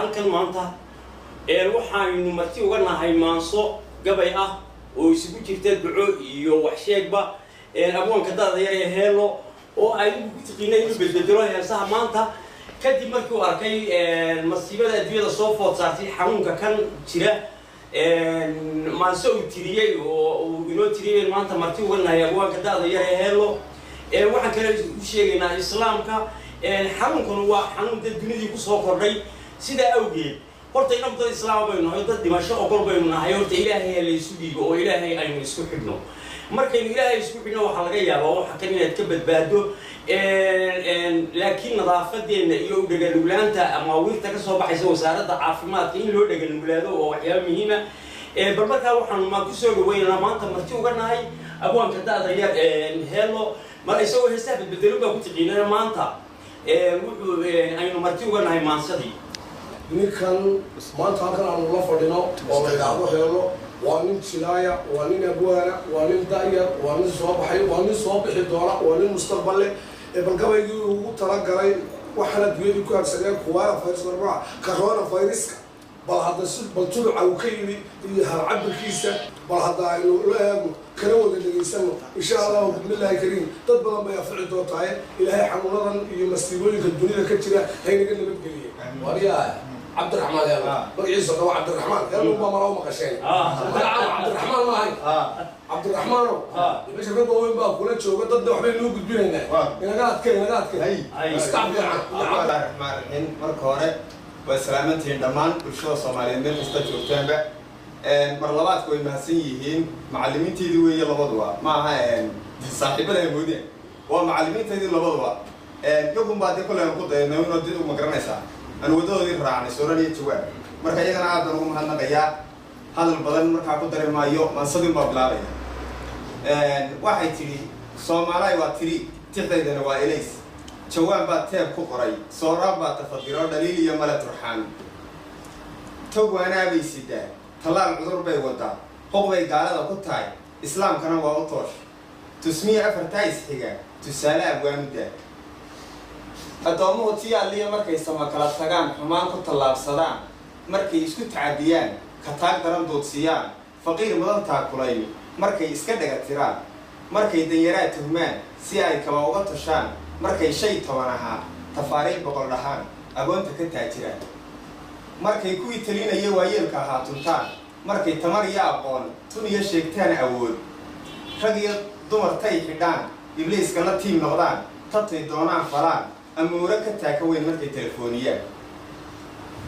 halkan maanta waxaanu marti uga nahay maanso gabay ah oo isugu jirta duco iyo wax sheegba abwaanka da'da yar ee heelo oo ay ugu tiqinay inuu bedbedelo heesaha maanta kadib markii uu arkay masiibada adduunyada soo food saartay xanuunka kan jira maanso uu tiriyay oo inoo tiriyay maanta marti uga nahay abwaanka da'da yar ee heelo waxaan kale u sheegaynaa islaamka xanuunkan waa xanuun dad dunidii ku soo kordhay sida awgeed horta inagu dad islaam baynu nahay dad dhimasho ogol baynu nahay horta ilaahay la isu dhiibo oo ilaahay aynu isku xidhno markaynu ilaahay isku xidhno waxa laga yaabaa waxa kan inaad ka badbaado laakiin nadaafadeena iyo u dhaganuglaanta ama wiirta ka soo baxaysa wasaaradda caafimaadka in loo dhaganuglaado oo waxyaabo muhiima bal markaa waxaanu maa ku soo dhaweynaa maanta marti uga nahay abwaanka da'da yar heelo mar isagoo heesaha bedbedelo baa ku tiqiinana maanta wuxuu aynu marti uga nahay maansadii ninkan maanta halkan aanu la fadhino oo la yidhaahdo heelo waa nin jilaaya waa nin abwaana waa nin da'yar waa nin soo baxay waa nin soo bixi doona waa nin mustaqbal leh bal gabaygii ugu talagalay waxaana adduunyadii ku habsadeen coronaviruska bal hadda bal tuluca uu ka yimi iyo halcabirkiisa bal hadda aynu la eegno kana wada dhegaysano insha allahu bismillaahi kariim dad badan bay afici doontahay ilaahay xanuunadan iyo masiibooyinka dunida ka jira haynaga nabadgeliye wariyaa cabdiraxmaan heelo magaciisa qaba cabdiraxmaan heelo baa malaa u maqasheen cabdiraxmaan maahay cabdiraxmaano meesha rag waaweyn baa kula jooga dadna waxbay noo gudbinaynaa inaga adkay bismillaahi marka hore waa salaamantihiin dhammaan bulshada Soomaaliyeed meel kasta joogtaanba mar labaad way mahadsan yihiin macallimiinteedii weeye labaduba ma aha saaxiibada moodeen waa macallimiinteedii labaduba iyagu baa dib kale ku daynaa inuu dib u magaranaysaa aan wadadoodii raacnay sooran iyo jawaab marka iyagana aad baan ugu mahadnaqayaa hadal badan markaa ku dareemayo mansadin baa bilaabaya waxay tiri Soomaaliya waa tiri tixdeedana waa ilays jawaan baa teeb ku qoray sooraan baa tafadiro dhaliil iyo mala turxaan togwaanaa bay sidaa talaal cudur bay wadaa qof bay gaalada ku tahay islaamkana waa u toosh tusmiya afartays xiga tusaale abwaanuda adoomuhu tiyaaliya markay sama kala tagaan xumaan ku tallaabsadaan markay isku tacadiyaan ka taag daran doodsiiyaan faqiir mudan taakulayn markay iska dhaga tiraan markay danyaraa tuhmaan si ay kaba uga tashaan markay shay toban ahaa tafaariiq boqol dhahaan agoonta ka taajiraan markay kuwii talinaya waayeelka ahaa tuntaan markay tamar iyo aqoon tun iyo sheegtaan awood rag iyo dumar tay xidhaan ibliiskana tiim noqdaan tatay doonaan falaan amuuro ka taaka weyn markay telefooniyaan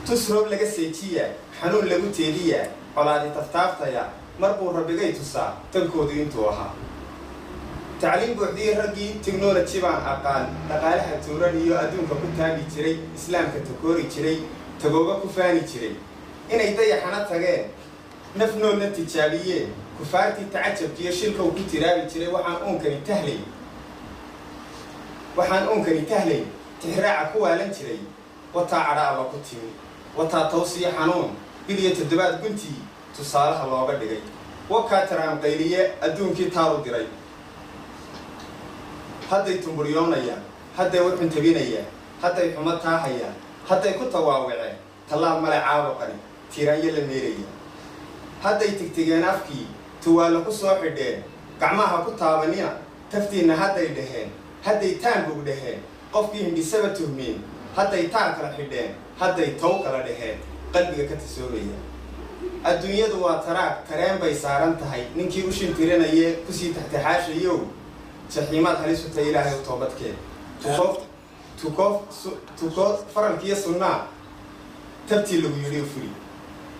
tus roob laga seejiyaa xanuun lagu teediyaa colaadi taftaaftaya marbuu rabbigay tusaa tankoodu intuu ahaa تعليم بوحدي رجي تكنولوجي بان أقل دقالها توران يو أدون كبتاعي تري إسلام كتكوري تري تجوبا كفاني تري إن إيدا حنات تجاه نفنو نتيجابية كفارتي تعجب تيا شركة وكتيرابي تري وحن أنكر تهلي تهرع قوة لن تري وتعرى الله كتير وتعطوسي حنون بدية الدبات كنتي تصالح الله بدري وكاترام قيلية أدون كتارو دري hadday tumburyoonayaan hadday wuxun tabinayaan hadday xumad taahayaan hadday ku tawaawaceen tallaab male caawaqani tiiraanyo la meeraya hadday tigtigeen afkii tuwaalo ku soo xidheen gacmaha ku taabanina taftiinna hadday dhaheen hadday taanbug dhaheen qofkii hindhisaba tuhmeen hadday taan kala xidheen hadday tow kala dhaheen qalbiga ka tisoobaya adduunyadu waa taraag tareen bay saaran tahay ninkii u shintiranayee kusii taxtaxaashayow جحيمات هنيسو تيلاهي وطوبتكين توكوف فرنكية سنة تبتي اللي يريو فري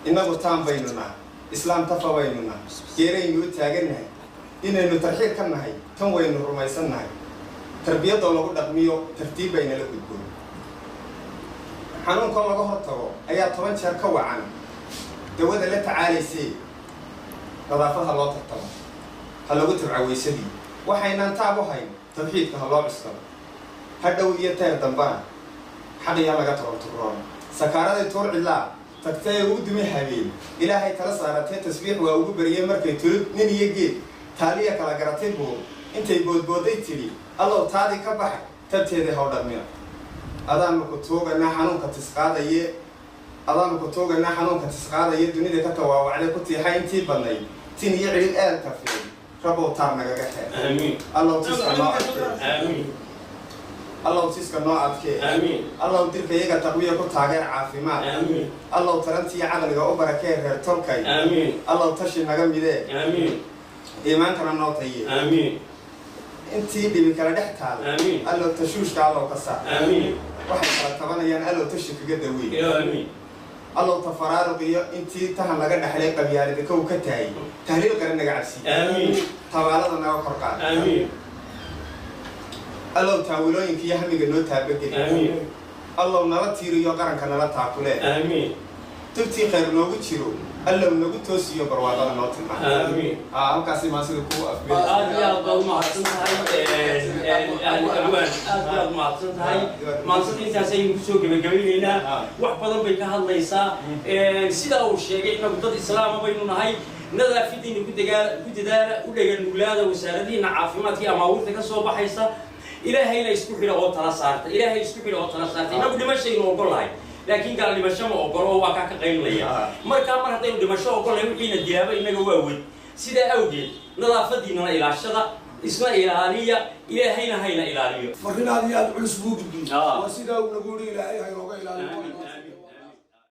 إنه تام بيننا إسلام تفا بيننا كيرين يوتاقنا إنه ترحيل كنا هاي كم وين الرميسنا هاي تربية دولة دقميو ترتيب بين الكل حنون كم لقاه الترو أيات طبعا شهر كوعان دوّد اللي تعالي سي نظافتها الله تطلع هلا قلت بعوي سدي waxaynan taab u hayn tawxiidka loo cusub hadhow iyo taan dambana xaqiya laga tabarturoon sakaarada toor cilaa tagtay ugu dumay habeen ilaahay tala saaratay tasbiix waa ugu bariyay markay tulid nin iyo geed taaliya kala garatay buu intay boodbooday tiri allah taadi ka baxay tabteeda hawdhamina adaan ku toogana xanuunka tisqaadaye أضام كتوجنا حنون كتسقاط يدني ذي كتوا وعلى كتي حين تي بني تين يعلم آل كفي ربو تارنا جحة آمين الله تسقى نوع آمين الله تسقى نوع أبكي آمين الله تلك يجا تقوية كتاجر عافيمات آمين الله ترنتي عمل جو بركة غير تركي آمين الله تشي نجم بده آمين إيمان كنا نوتيه آمين أنتي اللي بكرة دحتها آمين الله تشوش كالله كسر آمين واحد طبعا يعني الله تشي كجد وين آمين الله تفرارق أنتي تهم لقنا حلقة بيالي بكو كتاي تهليل قرنا قعسي آمين توالدنا وقرقان آمين الله تاولين كي يحمي جنود تابك آمين الله نرتيرو يقرن كنا لا تاكله آمين تبتي خير نوجد شرو الله نوجد توسيو برواقة نوتين آمين هم كاسي ما سيدكو أفبيل يا الله ما حسنت هاي الألوان ما حسنت هاي ما حسنت إنت سيد سوق بجميلنا وحفظا بك هالليسا سيدا وشيء إحنا بطل الإسلام بيننا هاي نذا في دين كنت دار ولا الأولاد وساردين عافمات يا ماورث كسوة بحيسا إلهي لا يسكت له أوتلا صارت إلهي يسكت له أوتلا صارت نقول دمشق إنه أقول هاي لكن قال لي مشى ما أقول هو كاك قيم لي مرة هتقول دمشق أقول له إن الجواب إنه جواب سيدا أوجد نظافة ديننا إلى الشذا اسمها إلهية إلهينا هينا إلهية مرنا هذه العلوس بوجدي وسيدا ونقول إلهي هاي روجا إلهي